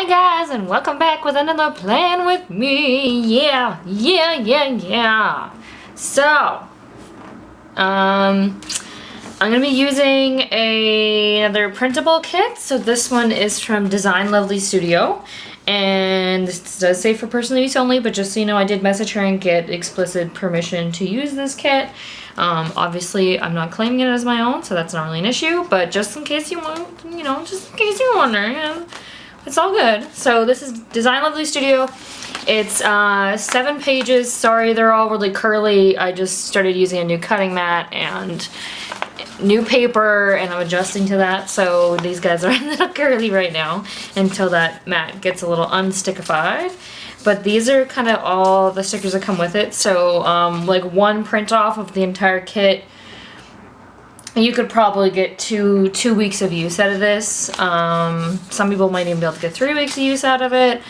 Hi guys, and welcome back with another plan with me. Yeah. So, I'm gonna be using another printable kit. So this one is from DesignLovelyStudio, and this does say for personal use only. But just so you know, I did message her and get explicit permission to use this kit. Obviously, I'm not claiming it as my own, so that's not really an issue. But just in case you want, just in case you're wondering. It's all good. So this is DesignLovelyStudio. It's 7 pages. Sorry, they're all really curly. I just started using a new cutting mat and new paper, and I'm adjusting to that. So these guys are a little curly right now until that mat gets a little unstikified. But these are kind of all the stickers that come with it. So like one print off of the entire kit. You could probably get two weeks of use out of this. Some people might even be able to get 3 weeks of use out of it.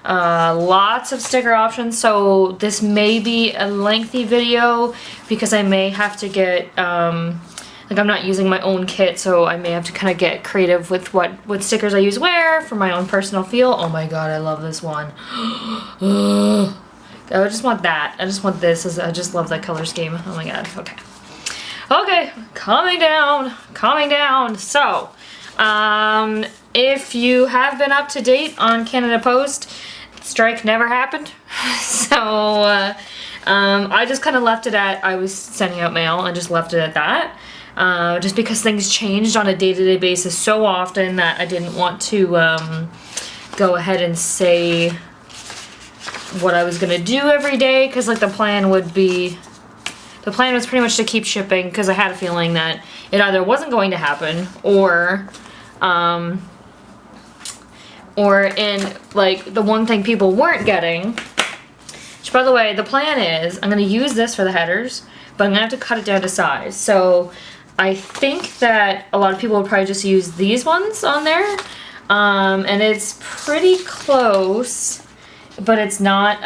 Lots of sticker options, so this may be a lengthy video because I may have to get, like I'm not using my own kit, so I may have to kind of get creative with what stickers I use where for my own personal feel. Oh my god, I love this one. I just want that. I just want this. I just love that color scheme. Oh my god, okay. Okay, calming down. So, if you have been up to date on Canada Post, strike never happened. So, I just kind of left it at, I was sending out mail and just left it at that. Just because things changed on a day-to-day basis so often that I didn't want to, go ahead and say what I was gonna do every day, because like the plan was pretty much to keep shipping because I had a feeling that it either wasn't going to happen or in like the one thing people weren't getting, which by the way, the plan is I'm going to use this for the headers, but I'm going to have to cut it down to size. So I think that a lot of people would probably just use these ones on there, and it's pretty close. But it's not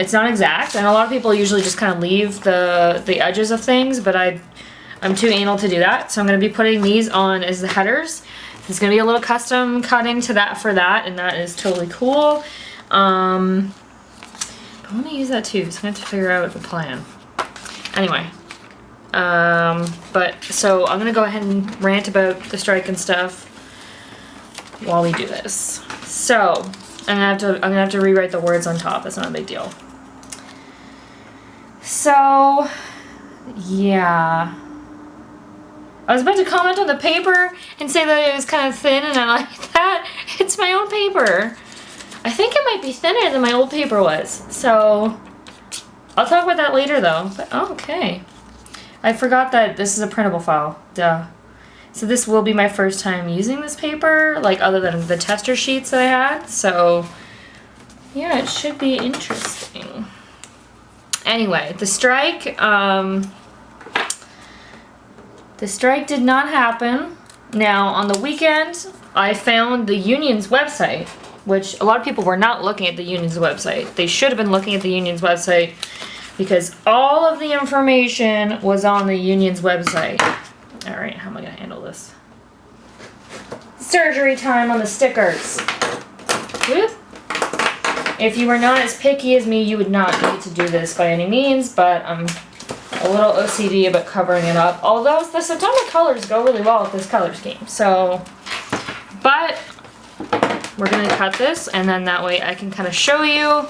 exact, and a lot of people usually just kind of leave the edges of things, but I'm too anal to do that, so I'm going to be putting these on as the headers. There's going to be a little custom cutting to that for that, and that is totally cool. But I want to use that too, so I'm going to have to figure out the plan. Anyway, but so I'm going to go ahead and rant about the strike and stuff while we do this. So I'm gonna have to rewrite the words on top. That's not a big deal. So, yeah. I was about to comment on the paper and say that it was kind of thin, and I like that. It's my own paper. I think it might be thinner than my old paper was. So, I'll talk about that later though. But, oh, okay. I forgot that this is a printable file. Duh. So this will be my first time using this paper, like other than the tester sheets that I had. So yeah, it should be interesting. Anyway, the strike did not happen. Now on the weekend, I found the union's website, which a lot of people were not looking at the union's website. They should have been looking at the union's website because all of the information was on the union's website. Alright, how am I going to handle this? Surgery time on the stickers. Whoop. If you were not as picky as me, you would not need to do this by any means, but I'm a little OCD about covering it up. Although the September colors go really well with this color scheme. So, but we're going to cut this, and then that way I can kind of show you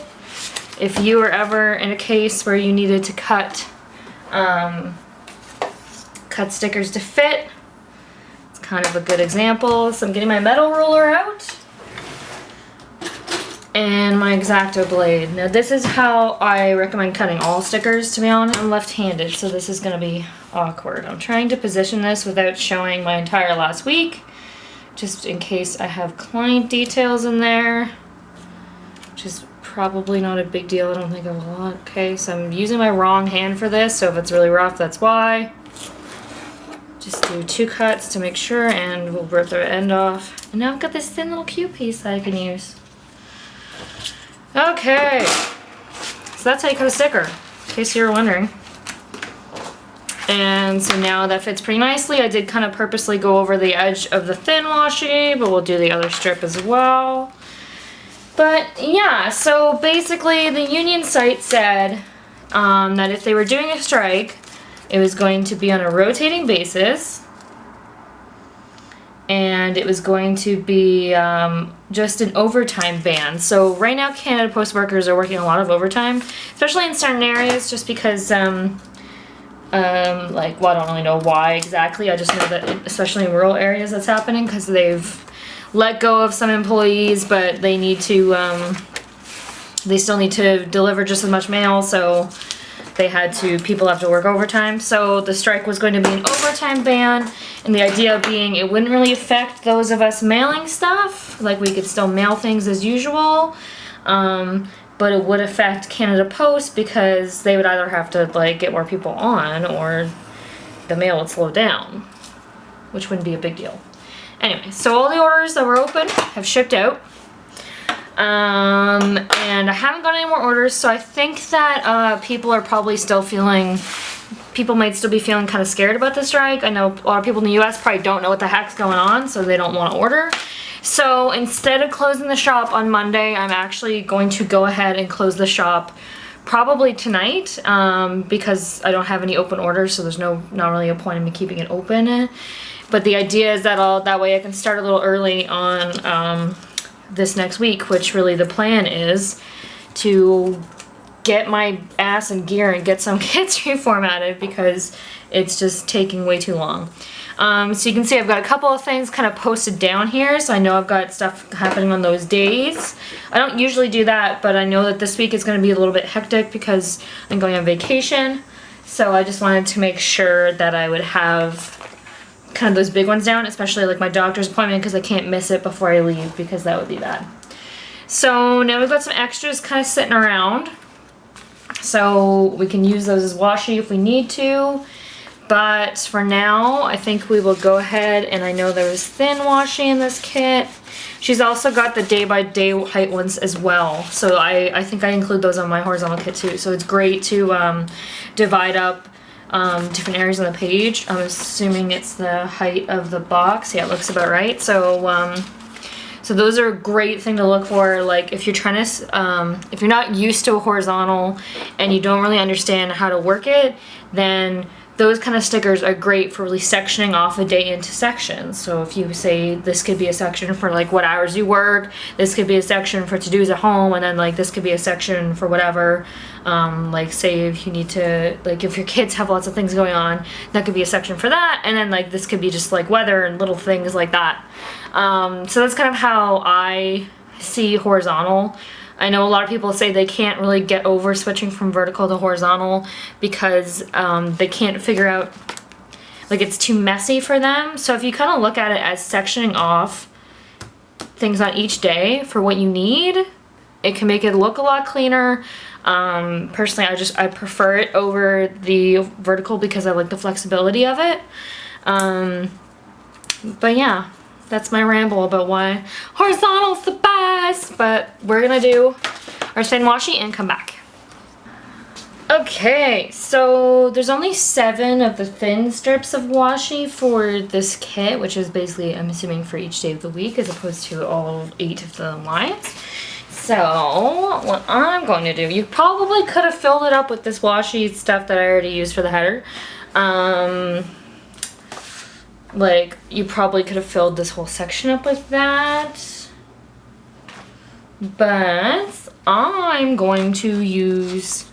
if you were ever in a case where you needed to cut stickers to fit. It's kind of a good example. So I'm getting my metal ruler out and my X-Acto blade. Now this is how I recommend cutting all stickers, to be honest. I'm left-handed, so this is going to be awkward. I'm trying to position this without showing my entire last week, just in case I have client details in there, which is probably not a big deal. I don't think I have a lot. Okay, so I'm using my wrong hand for this, so if it's really rough, that's why. Just do 2 cuts to make sure, and we'll rip the end off. And now I've got this thin little cute piece that I can use. Okay, so that's how you cut a sticker, in case you were wondering. And so now that fits pretty nicely. I did kind of purposely go over the edge of the thin washi, but we'll do the other strip as well. But yeah, so basically the union site said that if they were doing a strike, it was going to be on a rotating basis, and it was going to be just an overtime ban. So right now Canada Post workers are working a lot of overtime, especially in certain areas, just because like, well, I don't really know why exactly. I just know that especially in rural areas that's happening because they've let go of some employees, but they need to they still need to deliver just as much mail, so people have to work overtime. So the strike was going to be an overtime ban, and the idea being it wouldn't really affect those of us mailing stuff, like we could still mail things as usual, but it would affect Canada Post because they would either have to like get more people on or the mail would slow down, which wouldn't be a big deal. Anyway, so all the orders that were open have shipped out. And I haven't got any more orders, so I think that people are probably still people might still be feeling kind of scared about the strike. I know a lot of people in the US probably don't know what the heck's going on, so they don't want to order. So instead of closing the shop on Monday, I'm actually going to go ahead and close the shop probably tonight, because I don't have any open orders, so there's not really a point in me keeping it open. But the idea is that that way I can start a little early on this next week, which really the plan is to get my ass in gear and get some kits reformatted because it's just taking way too long. So you can see I've got a couple of things kind of posted down here, so I know I've got stuff happening on those days. I don't usually do that, but I know that this week is going to be a little bit hectic because I'm going on vacation. So I just wanted to make sure that I would have kind of those big ones down, especially like my doctor's appointment, because I can't miss it before I leave because that would be bad. So now we've got some extras kind of sitting around, so we can use those as washi if we need to. But for now, I think we will go ahead, and I know there was thin washi in this kit. She's also got the day-by-day height ones as well, so I think I include those on my horizontal kit too. So it's great to divide up different areas on the page. I'm assuming it's the height of the box. Yeah, it looks about right. So so those are a great thing to look for, like if you're trying to if you're not used to a horizontal and you don't really understand how to work it, then those kind of stickers are great for really sectioning off a day into sections. So if you say this could be a section for like what hours you work, this could be a section for to-dos at home, and then like this could be a section for whatever, like say if you need to, like if your kids have lots of things going on, that could be a section for that, and then like this could be just like weather and little things like that. So that's kind of how I see horizontal. I know a lot of people say they can't really get over switching from vertical to horizontal because they can't figure out, like it's too messy for them. So if you kind of look at it as sectioning off things on each day for what you need, it can make it look a lot cleaner. Personally, I prefer it over the vertical because I like the flexibility of it. But yeah. That's my ramble about why horizontal's the best, but we're gonna do our thin washi and come back. Okay, so there's only 7 of the thin strips of washi for this kit, which is basically, I'm assuming, for each day of the week as opposed to all 8 of the lines. So what I'm going to do, you probably could have filled it up with this washi stuff that I already used for the header. Like, you probably could have filled this whole section up with that. But I'm going to use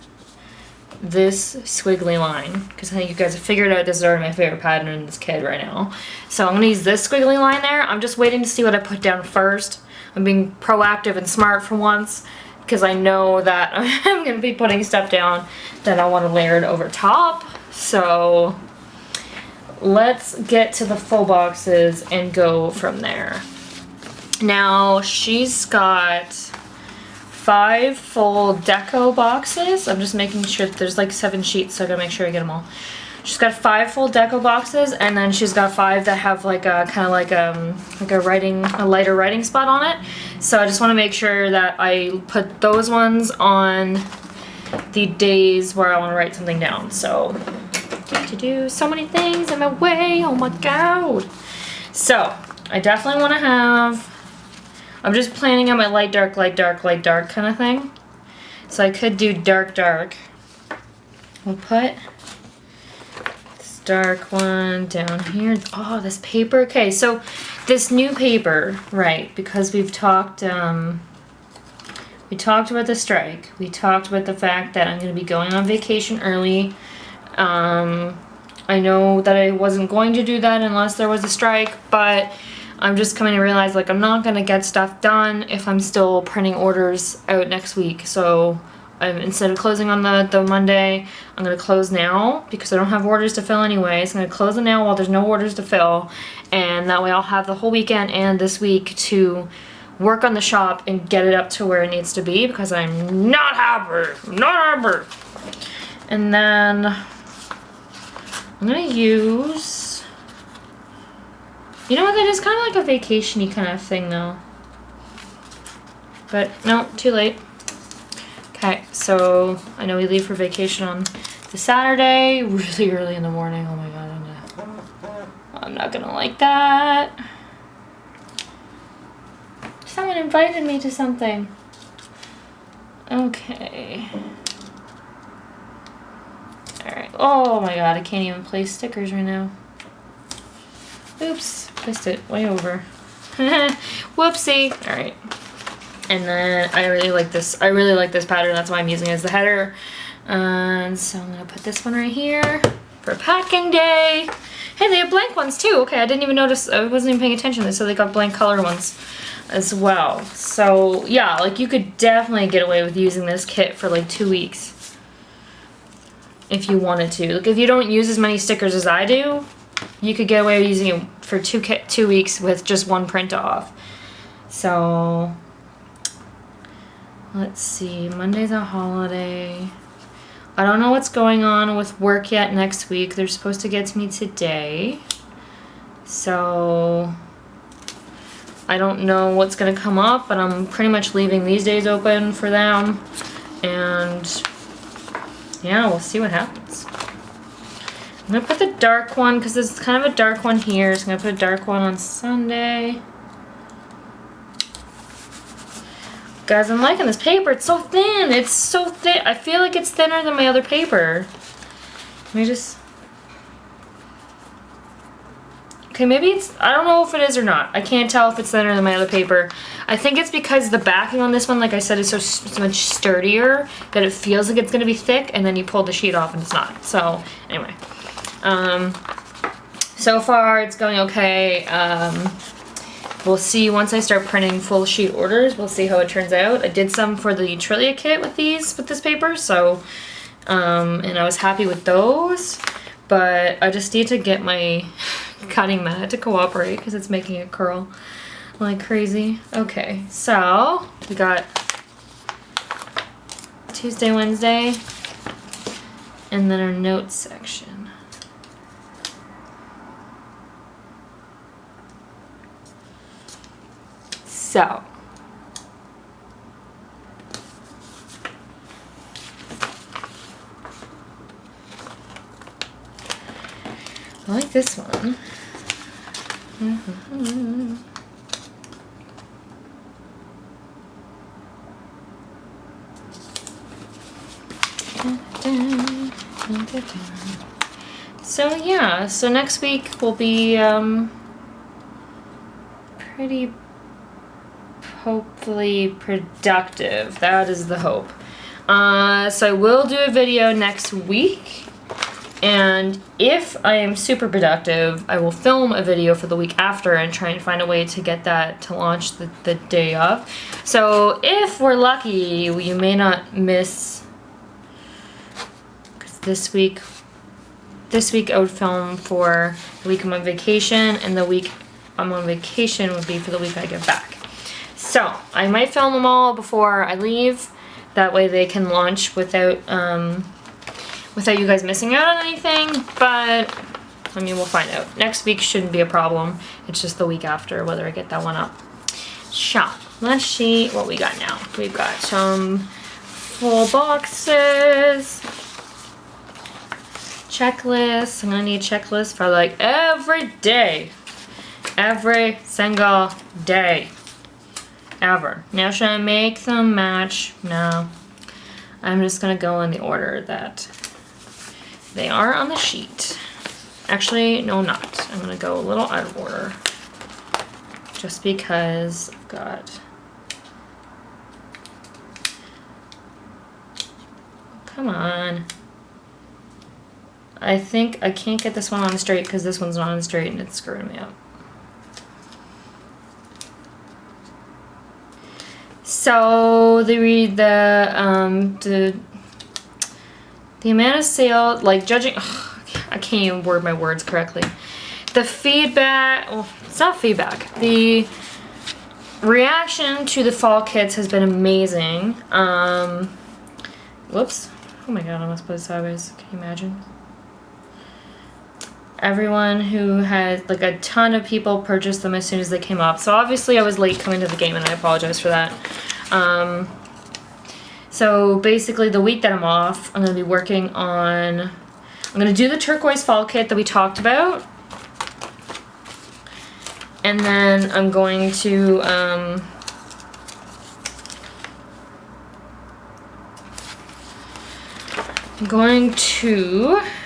this squiggly line because I think you guys have figured out this is already my favorite pattern in this kit right now. So I'm going to use this squiggly line there. I'm just waiting to see what I put down first. I'm being proactive and smart for once because I know that I'm going to be putting stuff down that I want to layer it over top. So let's get to the full boxes and go from there. Now she's got 5 full deco boxes. I'm just making sure that there's like 7 sheets, so I gotta make sure I get them all. She's got 5 full deco boxes, and then she's got 5 that have like a kind of like a lighter writing spot on it. So I just want to make sure that I put those ones on the days where I want to write something down. So to do so many things in my way, oh my god. So I definitely want to have I'm just planning on my light, dark, light, dark, light, dark kind of thing. So I could do dark, dark. We'll put this dark one down here. Oh, this paper. Okay, so this new paper, right, because we've talked, we talked about the strike. We talked about the fact that I'm going to be going on vacation early. I know that I wasn't going to do that unless there was a strike, but I'm just coming to realize, like, I'm not going to get stuff done if I'm still printing orders out next week. So instead of closing on the Monday, I'm going to close now because I don't have orders to fill anyways. I'm going to close them now while there's no orders to fill, and that way I'll have the whole weekend and this week to work on the shop and get it up to where it needs to be because I'm not happy. Not happy. And then I'm going to use, you know what, that is kind of like a vacation-y kind of thing though. But no, too late. Okay, so I know we leave for vacation on the Saturday, really early in the morning. Oh my god, I'm not gonna like that. Someone invited me to something. Okay. Alright. Oh my god, I can't even place stickers right now. Oops, placed it way over. Whoopsie. Alright. And then I really like this. I really like this pattern. That's why I'm using it as the header. And so I'm gonna put this one right here for packing day. Hey, they have blank ones too. Okay, I didn't even notice. I wasn't even paying attention. So they got blank color ones as well. So yeah, like you could definitely get away with using this kit for like 2 weeks if you wanted to. Like if you don't use as many stickers as I do, you could get away with using it for 2 weeks with just one print off. So let's see, Monday's a holiday. I don't know what's going on with work yet next week. They're supposed to get to me today. So I don't know what's gonna come up, but I'm pretty much leaving these days open for them. And yeah, we'll see what happens. I'm gonna put the dark one, because there's kind of a dark one here. So I'm gonna put a dark one on Sunday. Guys, I'm liking this paper. It's so thin. It's so thin. I feel like it's thinner than my other paper. Let me just... Okay, maybe it's... I don't know if it is or not. I can't tell if it's thinner than my other paper. I think it's because the backing on this one, like I said, is so much sturdier that it feels like it's going to be thick, and then you pull the sheet off and it's not. So, anyway. So far, it's going okay. We'll see once I start printing full sheet orders. We'll see how it turns out. I did some for the Trillia kit with this paper, so and I was happy with those. But I just need to get my cutting mat to cooperate because it's making it curl like crazy. Okay, so we got Tuesday, Wednesday, and then our notes section. So, I like this one. So yeah, so next week will be pretty hopefully productive. That is the hope. So I will do a video next week, and if I am super productive, I will film a video for the week after and try and find a way to get that to launch the day of. So if we're lucky, you may not miss, because this week I would film for the week I'm on vacation, and the week I'm on vacation would be for the week I get back. So I might film them all before I leave. That way they can launch without you guys missing out on anything. But I mean, we'll find out. Next week shouldn't be a problem. It's just the week after whether I get that one up. So let's see what we got now. We've got some full boxes, checklists. I'm gonna need checklists for like every day, every single day. ever. Now should I make them match? No. I'm just gonna go in the order that they are on the sheet. Actually, no, not. I'm gonna go a little out of order. Just because I've got... Come on. I think I can't get this one on straight because this one's not on straight and it's screwing me up. So the amount of sale, like judging, I can't even word my words correctly. The feedback, well, it's not feedback. The reaction to the fall kits has been amazing. Whoops. Oh my god, I almost put it sideways. Can you imagine? Everyone who had, like, a ton of people purchased them as soon as they came up. So obviously I was late coming to the game and I apologize for that. So basically the week that I'm off, I'm going to be working on, I'm going to do the turquoise fall kit that we talked about. And then I'm going to,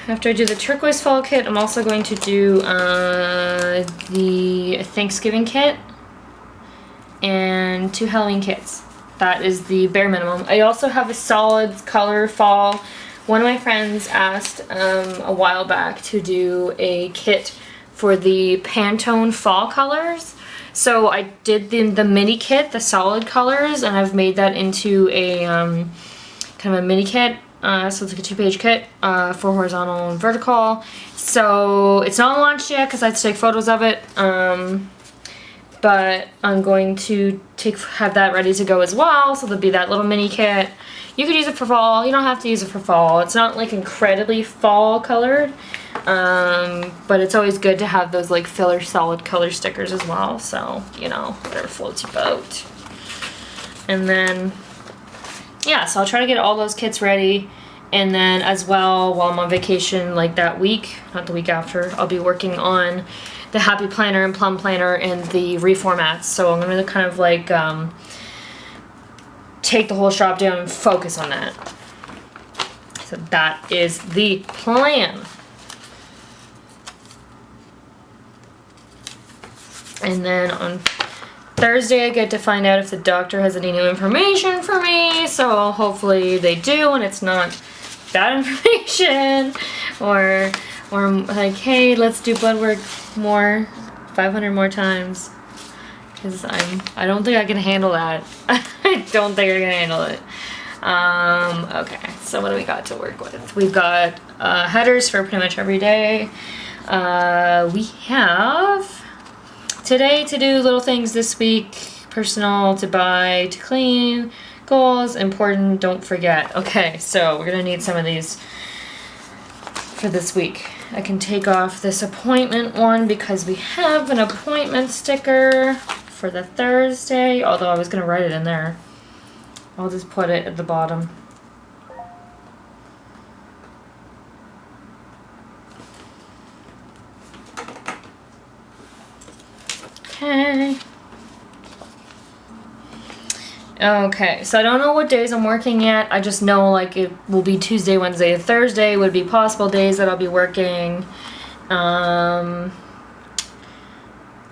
after I do the turquoise fall kit, I'm also going to do the Thanksgiving kit and 2 Halloween kits. That is the bare minimum. I also have a solid color fall. One of my friends asked a while back to do a kit for the Pantone fall colors. So I did the mini kit, the solid colors, and I've made that into a kind of a mini kit. So it's like a 2-page kit for horizontal and vertical. So it's not launched yet because I had to take photos of it. But I'm going to have that ready to go as well. So there'll be that little mini kit. You could use it for fall. You don't have to use it for fall. It's not like incredibly fall colored. But it's always good to have those like filler solid color stickers as well. So, you know, whatever floats your boat. And then, yeah, so I'll try to get all those kits ready. And then as well, while I'm on vacation, like that week, not the week after, I'll be working on the Happy Planner and Plum Planner and the reformats. So I'm going to kind of like take the whole shop down and focus on that. So that is the plan. And then on Thursday I get to find out if the doctor has any new information for me. So hopefully they do and it's not bad information. Or like, hey, let's do blood work more, 500 more times. Because I don't think I can handle that. I don't think I can handle it. Okay, so what do we got to work with? We've got headers for pretty much every day. We have today to do little things this week, personal, to buy, to clean, goals, important, don't forget. Okay, so we're gonna need some of these for this week. I can take off this appointment one because we have an appointment sticker for the Thursday, although I was gonna write it in there. I'll just put it at the bottom. Okay. Okay, so I don't know what days I'm working yet. I just know like it will be Tuesday, Wednesday, and Thursday would be possible days that I'll be working.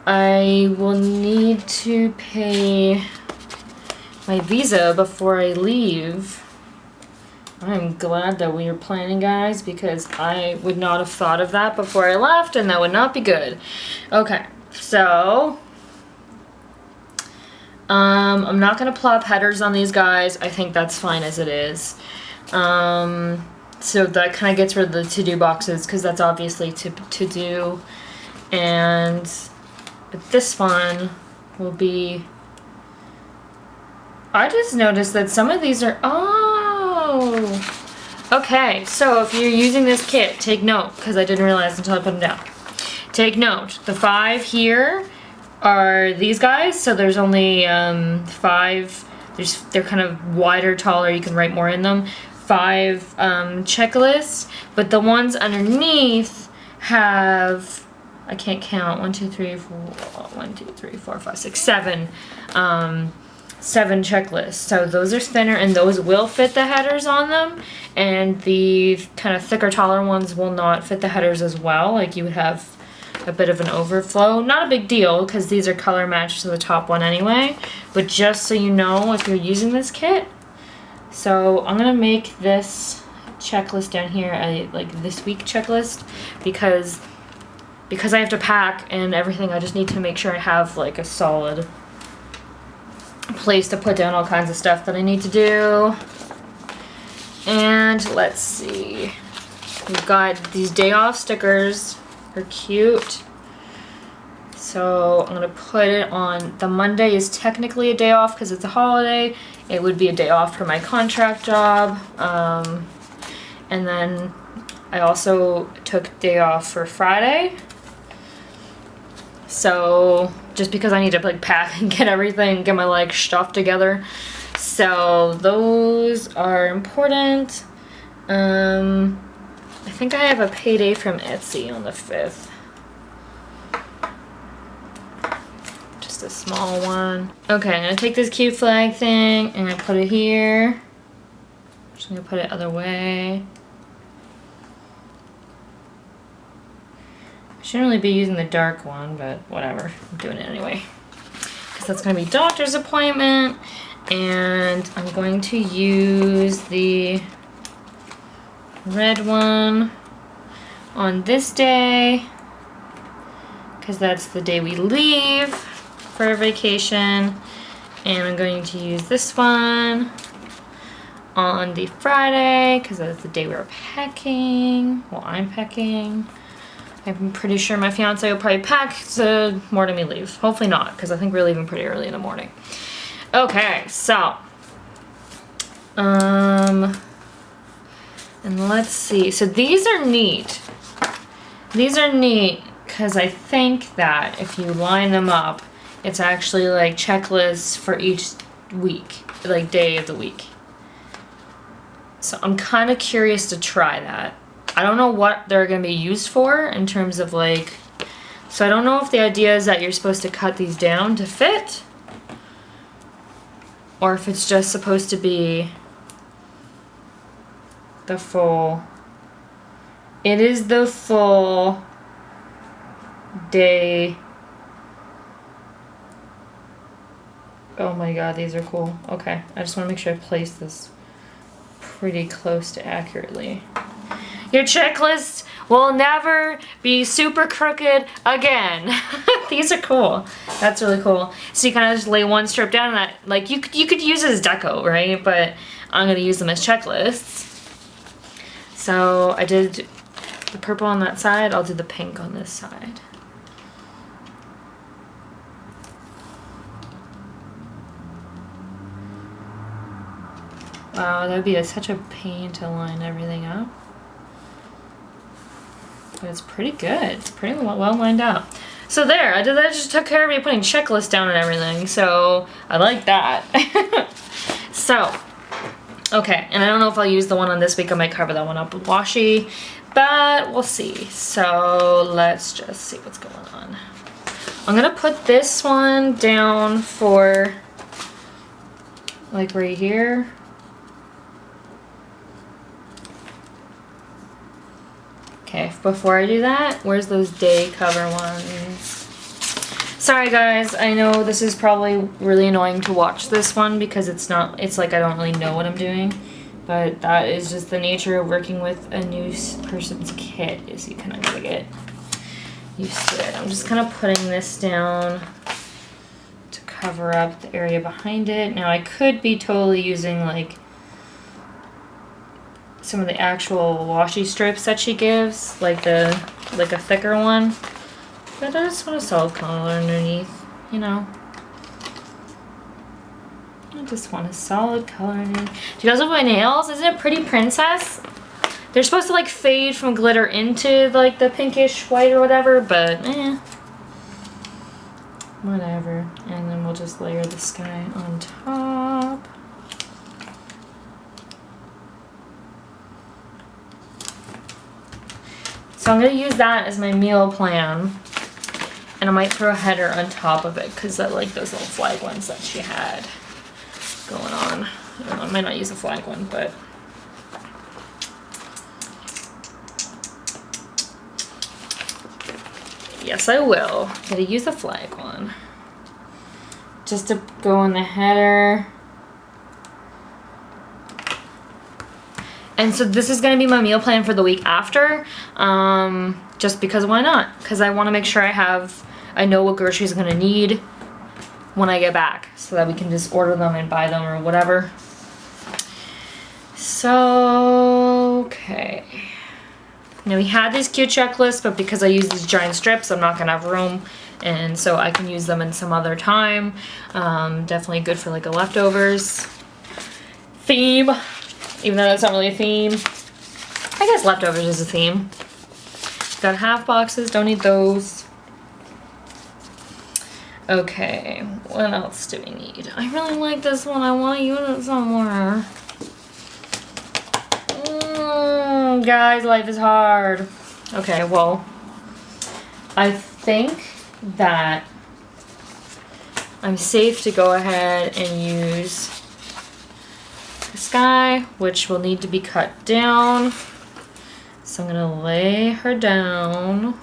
I will need to pay my visa before I leave. I'm glad that we are planning, guys, because I would not have thought of that before I left, and that would not be good. Okay, so I'm not gonna plop headers on these guys. I think that's fine as it is. So that kind of gets rid of the to-do boxes because that's obviously to do. And this one will be, I just noticed that some of these are, okay, so if you're using this kit, take note, because I didn't realize until I put them down. Take note, the 5 here are these guys, so there's only 5, they're kind of wider, taller, you can write more in them. 5 checklists, but the ones underneath have, I can't count, 1, 2, 3, 4, 1, 2, 3, 4, 5, 6, 7 7 checklists. So those are thinner and those will fit the headers on them. And the kind of thicker, taller ones will not fit the headers as well. Like you would have a bit of an overflow. Not a big deal because these are color matched to the top one anyway. But just so you know if you're using this kit. So I'm gonna make this checklist down here a like this week checklist because I have to pack and everything. I just need to make sure I have like a solid place to put down all kinds of stuff that I need to do. And let's see, we've got these day off stickers. They're cute. So I'm gonna put it on, the Monday is technically a day off because it's a holiday. It would be a day off for my contract job. And then I also took day off for Friday. So just because I need to like pack and get everything, get my like stuff together. So those are important. I think I have a payday from Etsy on the 5th. Just a small one. Okay, I'm gonna take this cute flag thing and I put it here. I'm just gonna put it other way. I shouldn't really be using the dark one, but whatever. I'm doing it anyway. Because that's gonna be doctor's appointment. And I'm going to use the red one on this day because that's the day we leave for our vacation. And I'm going to use this one on the Friday because that's the day we're packing. Well, I'm packing. I'm pretty sure my fiance will probably pack the morning we leave. Hopefully not, because I think we're leaving pretty early in the morning. Okay, so, and let's see. So these are neat. These are neat because I think that if you line them up, it's actually like checklists for each week, like day of the week. So I'm kind of curious to try that. I don't know what they're going to be used for in terms of like, so I don't know if the idea is that you're supposed to cut these down to fit. Or if it's just supposed to be the full, it is the full day. Oh my god, these are cool. Okay, I just want to make sure I place this pretty close to accurately. Your checklist will never be super crooked again. These are cool. That's really cool. So you kind of just lay one strip down and that, like you could use it as deco, right? But I'm gonna use them as checklists. So I did the purple on that side. I'll do the pink on this side. Wow, that would be such a pain to line everything up. But it's pretty good. It's pretty well lined up. So there, I just took care of me putting checklists down and everything. So I like that. So, okay, and I don't know if I'll use the one on this week. I might cover that one up with washi, but we'll see. So let's just see what's going on. I'm gonna put this one down for like right here. Okay, before I do that, where's those day cover ones? Sorry guys, I know this is probably really annoying to watch this one because it's like I don't really know what I'm doing. But that is just the nature of working with a new person's kit, is you kind of gotta get used to it. I'm just kind of putting this down to cover up the area behind it. Now I could be totally using like some of the actual washi strips that she gives, like a thicker one. But I just want a solid color underneath, you know. I just want a solid color underneath. Do you guys love my nails? Isn't it pretty, princess? They're supposed to like fade from glitter into like the pinkish white or whatever, but whatever. And then we'll just layer the sky on top. So I'm going to use that as my meal plan, and I might throw a header on top of it because I like those little flag ones that she had. going on. I don't know, I might not use the flag one, but yes, I will. Gotta use the flag one. Just to go in the header. And so this is gonna be my meal plan for the week after. Just because why not? Because I wanna make sure I know what groceries I'm gonna need when I get back, so that we can just order them and buy them or whatever. So, okay. Now we had these cute checklists, but because I use these giant strips, I'm not gonna have room, and so I can use them in some other time. Definitely good for like a leftovers theme, even though that's not really a theme. I guess leftovers is a theme. Got half boxes, don't need those. Okay, what else do we need? I really like this one. I want to use it somewhere. Guys, life is hard. Okay, well, I think that I'm safe to go ahead and use this guy, which will need to be cut down. So I'm gonna lay her down.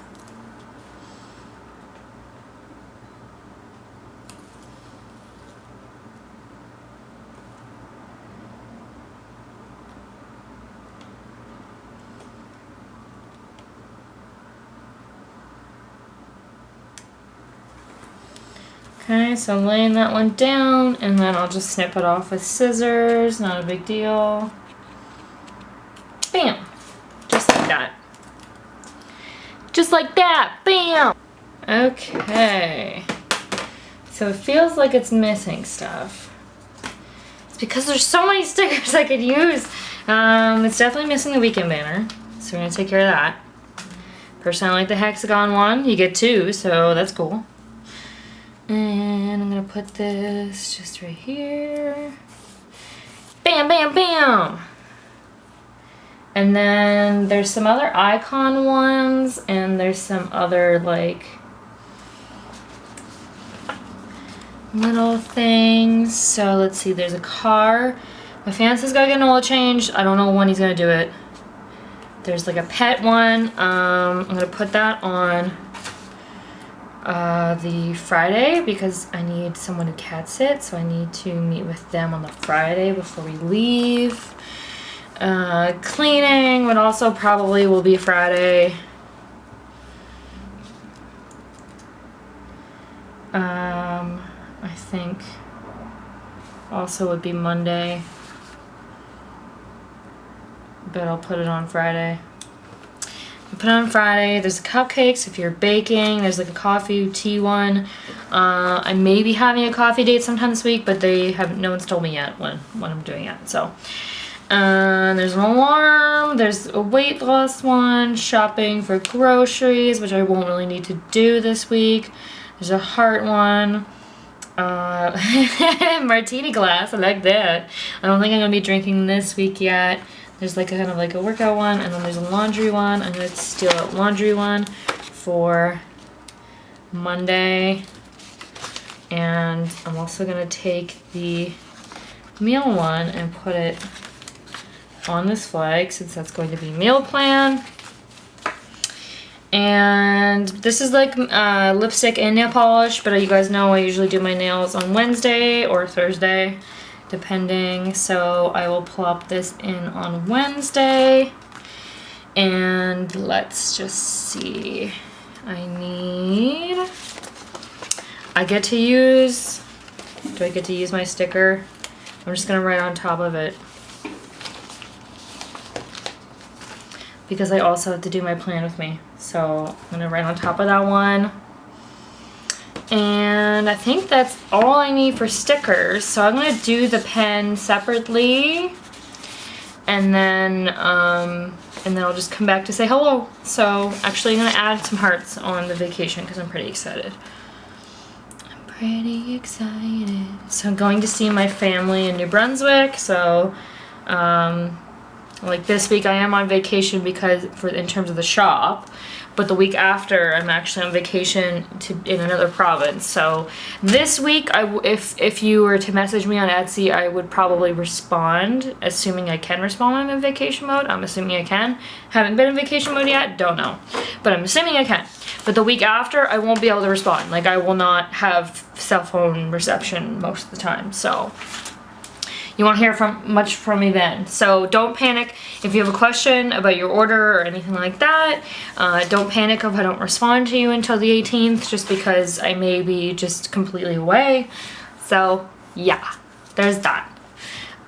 Okay, so I'm laying that one down, and then I'll just snip it off with scissors, not a big deal. Bam! Just like that. Just like that, bam! Okay. So it feels like it's missing stuff. It's because there's so many stickers I could use. It's definitely missing the weekend banner, so we're gonna take care of that. Personally, I like the hexagon one. You get 2, so that's cool. And I'm gonna put this just right here. Bam, bam, bam! And then there's some other icon ones, and there's some other like little things. So let's see, there's a car. My fiance's gotta get an oil change. I don't know when he's gonna do it. There's like a pet one. I'm gonna put that on the Friday because I need someone to cat sit, so I need to meet with them on the Friday before we leave. Cleaning would also probably will be Friday. I think also would be Monday, but I'll put it on Friday. Put it on Friday. There's the cupcakes if you're baking. There's like a coffee tea one. I may be having a coffee date sometime this week, but no one's told me yet when I'm doing it. So there's an alarm. There's a weight loss one. Shopping for groceries, which I won't really need to do this week. There's a heart one. Martini glass. I like that. I don't think I'm gonna be drinking this week yet. There's like a kind of like a workout one, and then there's a laundry one. I'm gonna steal a laundry one for Monday. And I'm also gonna take the meal one and put it on this flag since that's going to be meal plan. And this is like lipstick and nail polish, but you guys know I usually do my nails on Wednesday or Thursday, depending. So I will plop this in on Wednesday. And let's just see. I get to use, do I get to use my sticker? I'm just gonna write on top of it, because I also have to do my plan with me. So I'm gonna write on top of that one. And I think that's all I need for stickers. So I'm gonna do the pen separately, and then I'll just come back to say hello. So actually I'm gonna add some hearts on the vacation because I'm pretty excited. So I'm going to see my family in New Brunswick. So Like this week I am on vacation because in terms of the shop, but the week after I'm actually on vacation in another province. So this week, if you were to message me on Etsy, I would probably respond, assuming I can respond when I'm in vacation mode. I'm assuming I can. Haven't been in vacation mode yet, don't know. But I'm assuming I can. But the week after, I won't be able to respond. Like I will not have cell phone reception most of the time, so you won't hear much from me then. So don't panic if you have a question about your order or anything like that. Don't panic if I don't respond to you until the 18th, just because I may be just completely away. So yeah, there's that.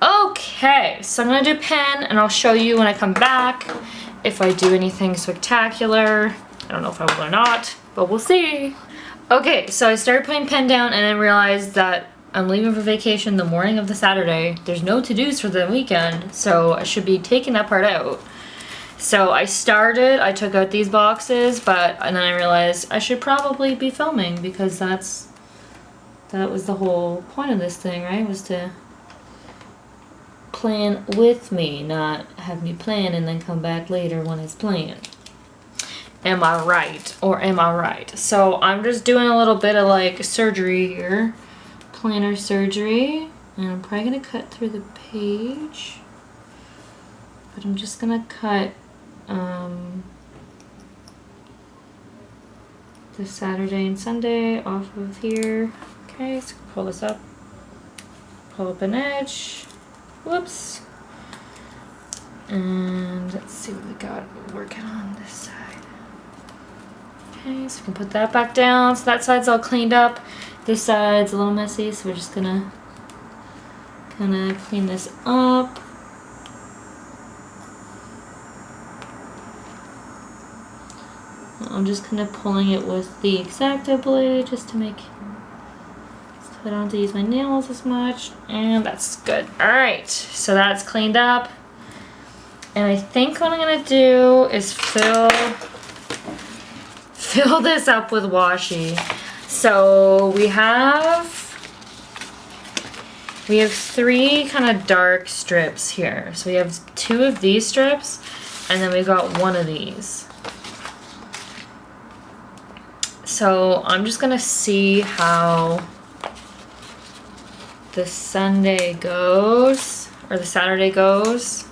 Okay, so I'm gonna do pen and I'll show you when I come back if I do anything spectacular. I don't know if I will or not, but we'll see. Okay, so I started putting pen down and then realized that I'm leaving for vacation the morning of the Saturday. There's no to-dos for the weekend, so I should be taking that part out. So I took out these boxes, and then I realized I should probably be filming because that was the whole point of this thing, right? Was to plan with me, not have me plan and then come back later when it's planned. Am I right? Or am I right? So I'm just doing a little bit of like surgery here. Planner surgery, and I'm probably gonna cut through the page, but I'm just gonna cut the Saturday and Sunday off of here. Okay, so pull this up, pull up an edge, whoops, and let's see what we got working on this side. Okay, so we can put that back down, so that side's all cleaned up. This side's a little messy, so we're just gonna kind of clean this up. I'm just kind of pulling it with the X-Acto blade just to make, so I don't have to use my nails as much, and that's good. All right, so that's cleaned up. And I think what I'm gonna do is fill this up with washi. So we have 3 kind of dark strips here. So we have 2 of these strips, and then we've got 1 of these. So I'm just gonna see how the Sunday goes, or the Saturday goes.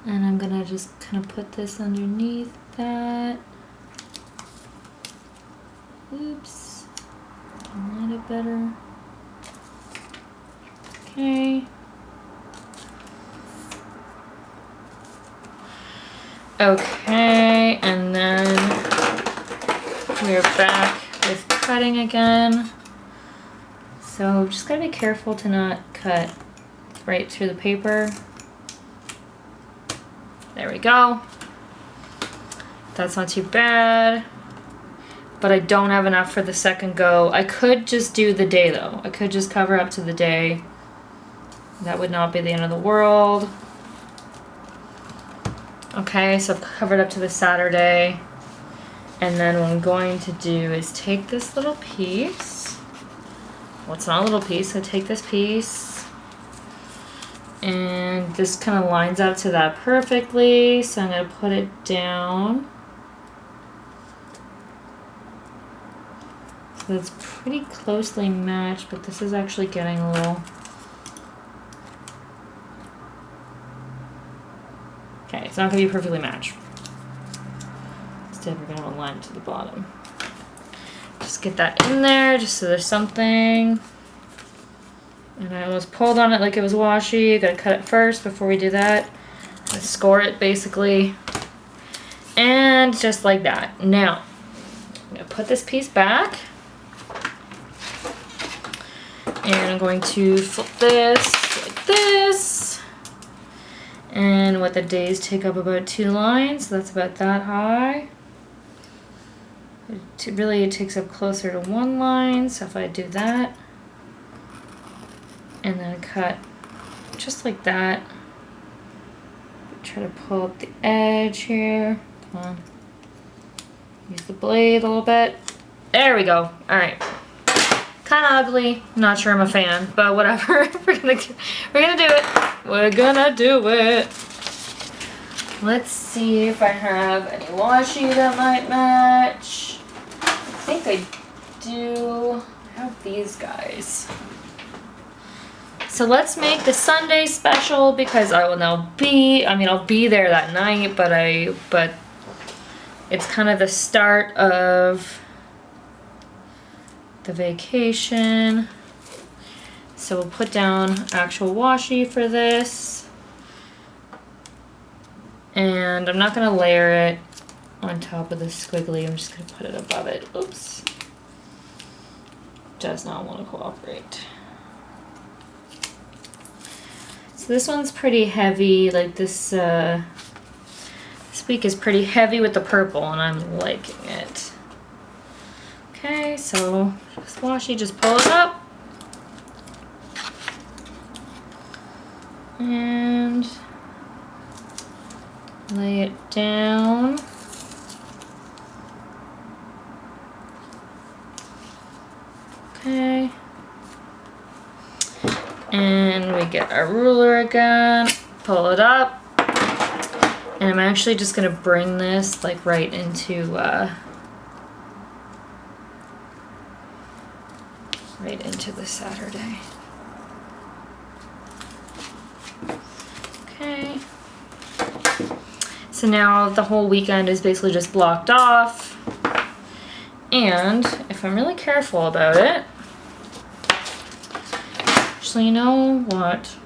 And I'm gonna just kind of put this underneath that. Oops, line it better. Okay. Okay, and then we're back with cutting again. So just gotta be careful to not cut right through the paper. There we go. That's not too bad. But I don't have enough for the second go. I could just do the day though. I could just cover up to the day. That would not be the end of the world. Okay, so I've covered up to the Saturday. And then what I'm going to do is take this little piece. Well, it's not a little piece, so take this piece. And this kind of lines up to that perfectly. So I'm going to put it down. So it's pretty closely matched, but this is actually getting a little... Okay, it's not going to be perfectly matched. Instead, we're going to align it to the bottom. Just get that in there, just so there's something. And I almost pulled on it like it was washi. You gotta cut it first before we do that. Score it, basically. And just like that. Now, I'm gonna put this piece back. And I'm going to flip this like this. And what the days take up about 2 lines, so that's about that high. It takes up closer to 1 line, so if I do that, and then cut just like that, try to pull up the edge here, come on, use the blade a little bit, there we go, alright, Kind of ugly. Not sure I'm a fan, but whatever. We're gonna do it. We're gonna do it. Let's see if I have any washi that might match. I think I do. I have these guys. So let's make the Sunday special because I will now be, I'll be there that night, but it's kind of the start of the vacation. So we'll put down actual washi for this. And I'm not gonna layer it on top of the squiggly, I'm just gonna put it above it. Oops. Does not want to cooperate. So this one's pretty heavy, like this week is pretty heavy with the purple and I'm liking it. Okay, so just washi, just pull it up. And lay it down. Okay. And we get our ruler again, pull it up. And I'm actually just gonna bring this like right into the Saturday. Okay. So now the whole weekend is basically just blocked off. And if I'm really careful about it, actually, you know what?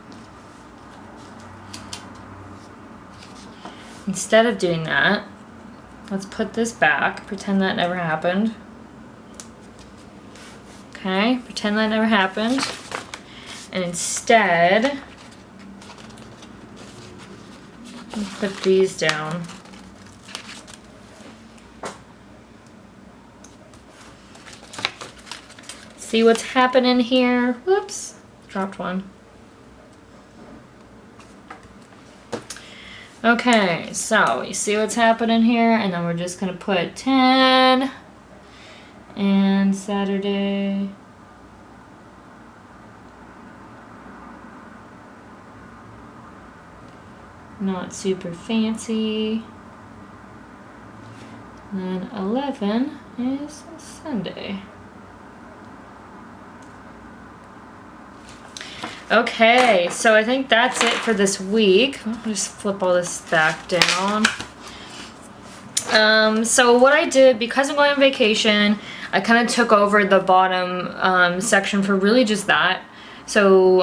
Instead of doing that, let's put this back, pretend that never happened. Okay, pretend that never happened. And instead, put these down. See what's happening here? Whoops, dropped one. Okay, so you see what's happening here, and then we're just gonna put 10 and Saturday. Not super fancy. And then 11 is Sunday. Okay, so I think that's it for this week. I'll just flip all this back down. So what I did, because I'm going on vacation, I kind of took over the bottom section for really just that. So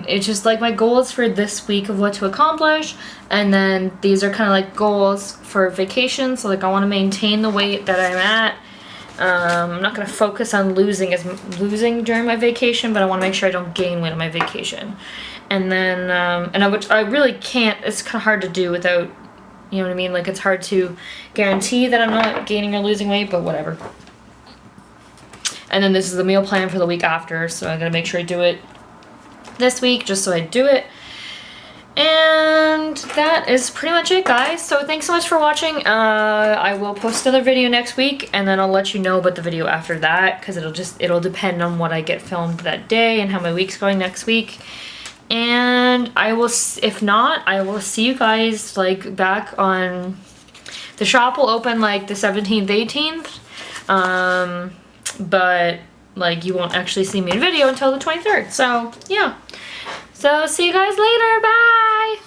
it's just like my goals for this week of what to accomplish, and then these are kind of like goals for vacation. So like I want to maintain the weight that I'm at. I'm not going to focus on losing during my vacation, but I want to make sure I don't gain weight on my vacation. And then, I really can't, it's kind of hard to do without, you know what I mean? Like it's hard to guarantee that I'm not gaining or losing weight, but whatever. And then this is the meal plan for the week after, so I'm going to make sure I do it this week just so I do it. And that is pretty much it, guys. So thanks so much for watching. I will post another video next week, and then I'll let you know about the video after that, because it'll depend on what I get filmed that day and how my week's going next week. And I will, if not, I will see you guys like back on, the shop will open like the 17th, 18th. But like you won't actually see me in video until the 23rd. So yeah. So see you guys later. Bye.